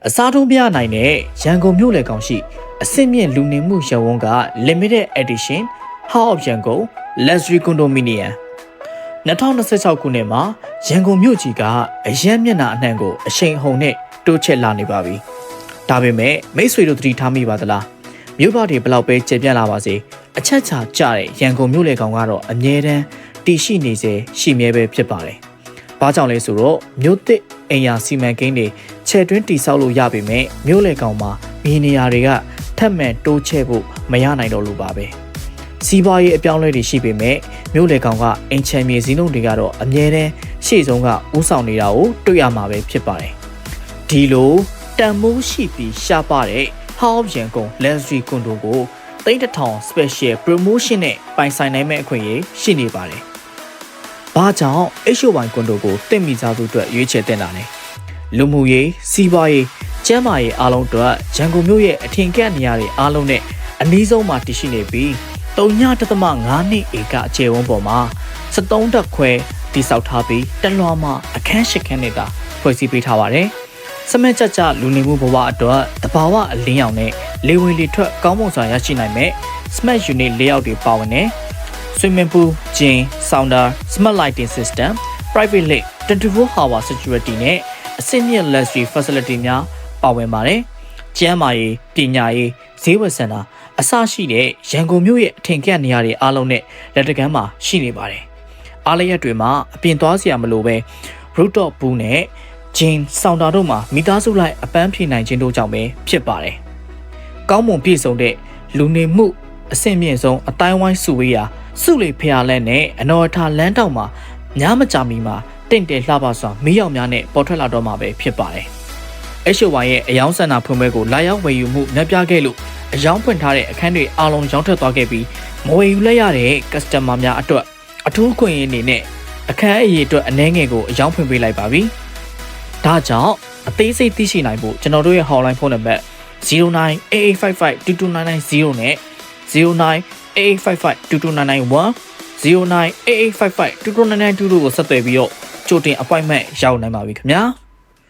အစားထိုးပြနိုင်တဲ့ရန်ကုန်မြို့လေကောင်ရှိအစစ်မြင့်လူနေမှုရုံးဝန်းက Limited Edition House of Yangon Luxury Condominium 2026 ခုနှစ်မှာရန်ကုန်မြို့ကြီးကအရန်မျက်နှာအနှံ့ကိုအရှိန်အဟုန်နဲ့တိုးချဲ့လာနေပါပြီ။ဒါပေမဲ့မိတ်ဆွေတို့သတိထားမိပါသလား။မြို့ပေါ်တွေဘလောက်ပဲကျပြန့်လာပါစေအချက်ချာကျတဲ့ရန်ကုန်မြို့လေကောင်ကတော့အမြဲတမ်းတည်ရှိနေစေရှိမြဲပဲဖြစ်ပါတယ်။ဘာကြောင့်လဲဆိုတော့မြို့သစ်အိမ်ယာစီမံကိန်းတွေခြေတွင်းတိဆောက်လို့ရပေမဲ့မြို့လေကောင်မှာမြေနေရာတွေကထပ်မံတိုးချဲ့ဖို့မရနိုင်တော့လို့ပါပဲ။စီးပွားရေးအပြောင်းအလဲတွေရှိပေမဲ့မြို့လေကောင်ကအင်ချန်မြေစည်းလုံးတွေကတော့အမြဲတမ်းရှေ့ဆုံးကဥဆောင်နေတာကိုတွေ့ရမှာပဲဖြစ်ပါတယ်။ဒီလိုတန်မိုးရှိပြီးရှားပါတဲ့ House Yangon Luxury Condo ကို3000 Special Promotion နဲ့ပိုင်ဆိုင်နိုင်မဲ့အခွင့်အရေးရှိနေပါတယ်။ဘာကြောင့် HOY Condo ကိုတင့်မိသားစုအတွက်ရွေးချယ်တင်တာလဲ။လူမှုရေးစီးပွားရေးကျန်းမာရေးအားလုံးအတွက်ရန်ကုန်မြို့ရဲ့အထင်ကရနေရာတွေအားလုံးနဲ့အနည်းဆုံးမှာတည်ရှိနေပြီး3.5 နှစ်ဧကအကျယ်ဝန်းပေါ်မှာ73တက်ခွဲတိစောက်ထားပြီးတလွှာမှာအခန်း8ခန်းနဲ့သာဖွဲ့စည်းပေးထားပါတယ်။စမက်ကြကြလူနေမှုဘဝအတွက်တဘာဝအလင်းရောင်နဲ့လေဝင်လေထွက်ကောင်းမွန်စွာရရှိနိုင်မဲ့ Smart Unit Layout တွေပါဝင်တဲ့ Swimming Pool, Gym, Sauna, Smart Lighting System, Private Lake, 24-hour Security နဲ့အဆင့်မြင့် Luxury Facility များပါဝင်ပါတယ်။ကျန်းမာရေးပညာရေးဈေးဝယ်စင်တာအစရှိတဲ့ရန်ကုန်မြို့ရဲ့အထင်ကရနေရာတွေအားလုံးနဲ့လက်တကမ်းမှာရှိနေပါတယ်။အားလျက်တွေမှာအပြင်သွားစရာမလိုပဲ rooftop pool နဲ့ gym sauna တို့မှာမိသားစုလိုက်အပန်းဖြေနိုင်ခြင်းတို့ကြောင့်ပဲဖြစ်ပါတယ်။ကောင်းမွန်ပြည့်စုံတဲ့လူနေမှုအဆင့်မြင့်ဆုံးအတိုင်းဝိုင်းစုဝေးရာစုလေဖျားလန်းနဲ့အနော်အထာလန်းတောင်မှာညမကြမီမှာတင့်တယ်လှပစွာမီးရောင်များနဲ့ပေါ်ထွက်လာတော့မှာပဲဖြစ်ပါတယ်။ HOY ရဲ့အယောင်းစင်တာဖွင့်ပွဲကိုလာရောက်ဝယ်ယူမှုနှက်ပြခဲ့လို့အယောင်းဖွင့်ထားတဲ့အခန်းတွေအားလုံးရောင်းထွက်သွားခဲ့ပြီးမဝယ်ယူလိုက်ရတဲ့ customer များအတွက်အထူးခွင့်ရအနေနဲ့အခန်းအရေးအတွက်အနည်းငယ်ကိုအယောင်းဖွင့်ပေးလိုက်ပါပြီ။ဒါကြောင့်အသေးစိတ်သိရှိနိုင်ဖို့ကျွန်တော်တို့ရဲ့ hotline ဖုန်းနံပါတ်0988552299 နဲ့0988552291 0988552299 တို့ကိုဆက်သွယ်ပြီးတော့ကြိုတင် appointment ရောက်နိုင်ပါပြီခင်ဗျာ။